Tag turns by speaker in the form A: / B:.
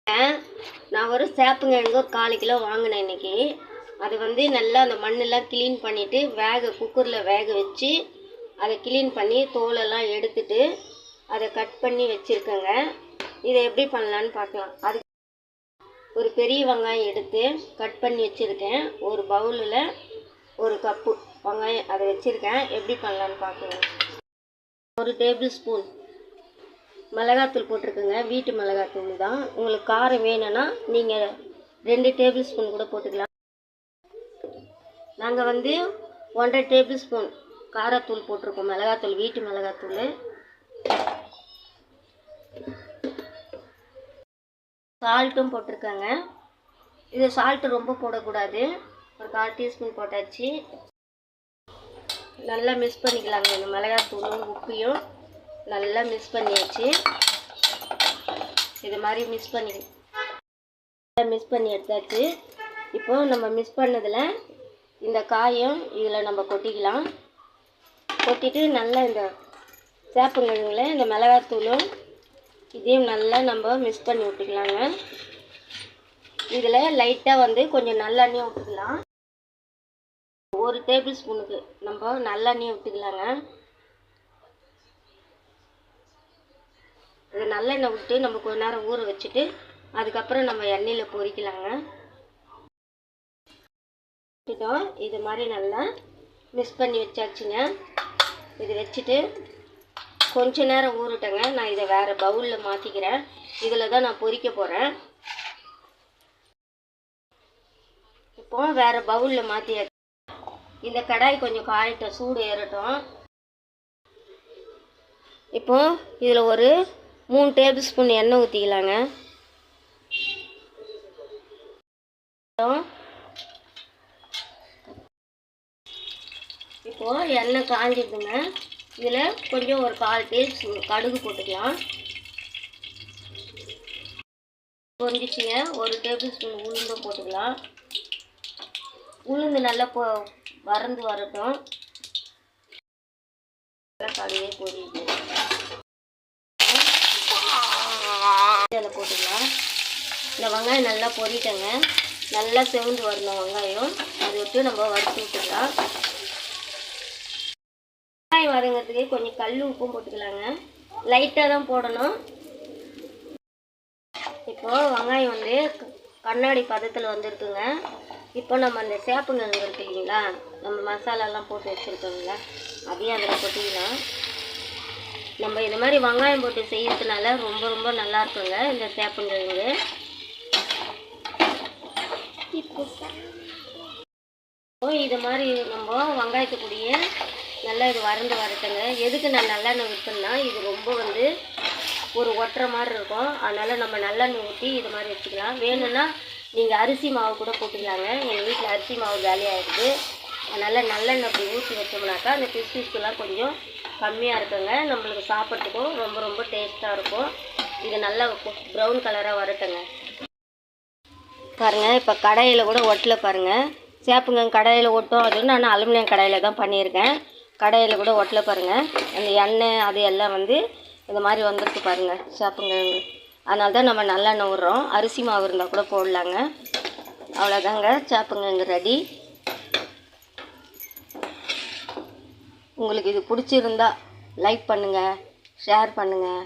A: நான் ஒரு சேப்பங்கிழங்கு ஒரு 1/4 கிலோ வாங்கினேன் இன்றைக்கி. அது வந்து நல்லா அந்த மண்ணெல்லாம் க்ளீன் பண்ணிவிட்டு குக்கரில் வேக வச்சு அதை க்ளீன் பண்ணி தோலெல்லாம் எடுத்துட்டு அதை கட் பண்ணி வச்சுருக்கேங்க. இதை எப்படி பண்ணலான்னு பார்க்கலாம். அது ஒரு பெரிய வெங்காயம் எடுத்து கட் பண்ணி வச்சுருக்கேன். ஒரு பவுலில் 1 கப்பு வெங்காயம் அதை வச்சுருக்கேன். எப்படி பண்ணலான்னு பார்க்கலாம். 1 டேபிள் ஸ்பூன் மிளகாத்தூள் போட்டிருக்குங்க. வீட்டு மிளகாத்தூள் தான். உங்களுக்கு காரம் வேணும்னா நீங்கள் 2 டேபிள் ஸ்பூன் கூட போட்டுக்கலாம். நாங்கள் வந்து 1.5 டேபிள் ஸ்பூன் காரத்தூள் போட்டிருக்கோம். மிளகாத்தூள், வீட்டு மிளகாத்தூள். சால்ட்டும் போட்டிருக்காங்க. இது சால்ட்டு ரொம்ப போடக்கூடாது. ஒரு 1/4 டீஸ்பூன் போட்டாச்சு. நல்லா மிக்ஸ் பண்ணிக்கலாங்க. இந்த மிளகாத்தூளும் உப்பையும் நல்லா மிக்ஸ் பண்ணியாச்சு. இது மாதிரி மிக்ஸ் பண்ணி எடுத்தாச்சு. இப்போ நம்ம மிக்ஸ் பண்ணதில் இந்த காயும் இதில் நம்ம கொட்டிக்கலாம். கொட்டிட்டு நல்லா இந்த சேப்பங்கிழங்குல இந்த மிளகாத்தூளும் இதையும் நல்லா நம்ம மிக்ஸ் பண்ணி விட்டுக்கலாங்க. இதில் லைட்டாக வந்து கொஞ்சம் நல்லெண்ணெய் விட்டுக்கலாம். 1 டேபிள் ஸ்பூனுக்கு நம்ம நல்லெண்ணெய் விட்டுக்கலாங்க. இது நல்லெண்ணெய் விட்டு நம்ம கொஞ்ச நேரம் ஊற வச்சுட்டு அதுக்கப்புறம் நம்ம எண்ணெயில் பொரிக்கலாங்க. இது மாதிரி நல்லா மிக்ஸ் பண்ணி வச்சாச்சுங்க. இது வச்சுட்டு கொஞ்ச நேரம் ஊறட்டங்க. நான் இதை வேறு பவுலில் மாற்றிக்கிறேன். இதில் தான் நான் பொரிக்க போகிறேன். இப்போ வேறு பவுலில் மாற்றியாச்சு. இந்த கடாய் கொஞ்சம் காயட்டும், சூடு ஏறட்டும். இப்போ இதில் ஒரு 3 டேபிள் ஸ்பூன் எண்ணெய் ஊற்றிக்கலாங்க. இப்போது எண்ணெய் காஞ்சிடுதுங்க. இதில் கொஞ்சம் ஒரு 1/4 டீஸ்பூன் கடுகு போட்டுக்கலாம். பொரிஞ்சிச்சிங்க. 1 டேபிள் ஸ்பூன் உளுந்தும் போட்டுக்கலாம். உளுந்து நல்லா வறந்து வரட்டும். கடுகே பொரியுது. இதில் போட்டுக்கலாம். இந்த வெங்காயம் நல்லா பொரிட்டங்க. நல்லா செவந்து வரணும் வெங்காயம். அதை விட்டு நம்ம வறுத்து விட்டுக்கலாம். வெங்காயம் வதங்கிறதுக்கு கொஞ்சம் கல் உப்பும் போட்டுக்கலாங்க. லைட்டாக தான் போடணும். இப்போது வெங்காயம் வந்து கண்ணாடி பதத்தில் வந்துருக்குங்க. இப்போ நம்ம அந்த சேப்பங்கிழங்கு இருக்கு இல்லைங்களா, நம்ம மசாலாலாம் போட்டு வச்சுருக்கோங்களா, அதையும் அதில் கொட்டிக்கலாம். நம்ம இந்த மாதிரி வெங்காயம் போட்டு செய்யறதுனால ரொம்ப ரொம்ப நல்லா இருக்குங்க இந்த சேப்பங்கிழங்கு. இது மாதிரி நம்ம வெங்காயத்துக்குடியே நல்லா இது வறந்து வரட்டுங்க. எதுக்கு நான் நல்லெண்ணெய் விட்டேன்னா இது ரொம்ப வந்து ஒரு ஒட்டுற மாதிரி இருக்கும். அதனால் நம்ம நல்லெண்ணெய் ஊற்றி இது மாதிரி வச்சுக்கலாம். வேணும்னா நீங்கள் அரிசி மாவு கூட போட்டுக்கலாங்க. எங்கள் வீட்டில் அரிசி மாவு காலியாகிடுது. அதனால் நல்லெண்ணெய் அப்படி ஊற்றி வச்சோம்னாக்கா அந்த பிஸ்பிஸ்லாம் கொஞ்சம் கம்மியாக இருக்குங்க. நம்மளுக்கு சாப்பிட்றதுக்கும் ரொம்ப ரொம்ப டேஸ்ட்டாக இருக்கும். இது நல்லா ப்ரௌன் கலராக வரட்டுங்க. பாருங்கள், இப்போ கடாயில் கூட ஒட்டலை பாருங்கள். சேப்பங்கிழங்கு கடாயில் ஒட்டும். அது நான் அலுமினியம் கடாயில் தான் பண்ணியிருக்கேன். கடாயில் கூட ஒட்டலை பாருங்கள். அந்த எண்ணெய் அது எல்லாம் வந்து இந்த மாதிரி வந்துருக்கு பாருங்கள் சேப்பங்கிழங்கு. அதனால தான் நம்ம நல்லெண்ணெய் விட்றோம். அரிசி மாவு இருந்தால் கூட போடலாங்க. அவ்வளோதாங்க, சேப்பங்கிழங்கு ரெடி. உங்களுக்கு இது பிடிச்சிருந்தா லைக் பண்ணுங்கள், ஷேர் பண்ணுங்கள்.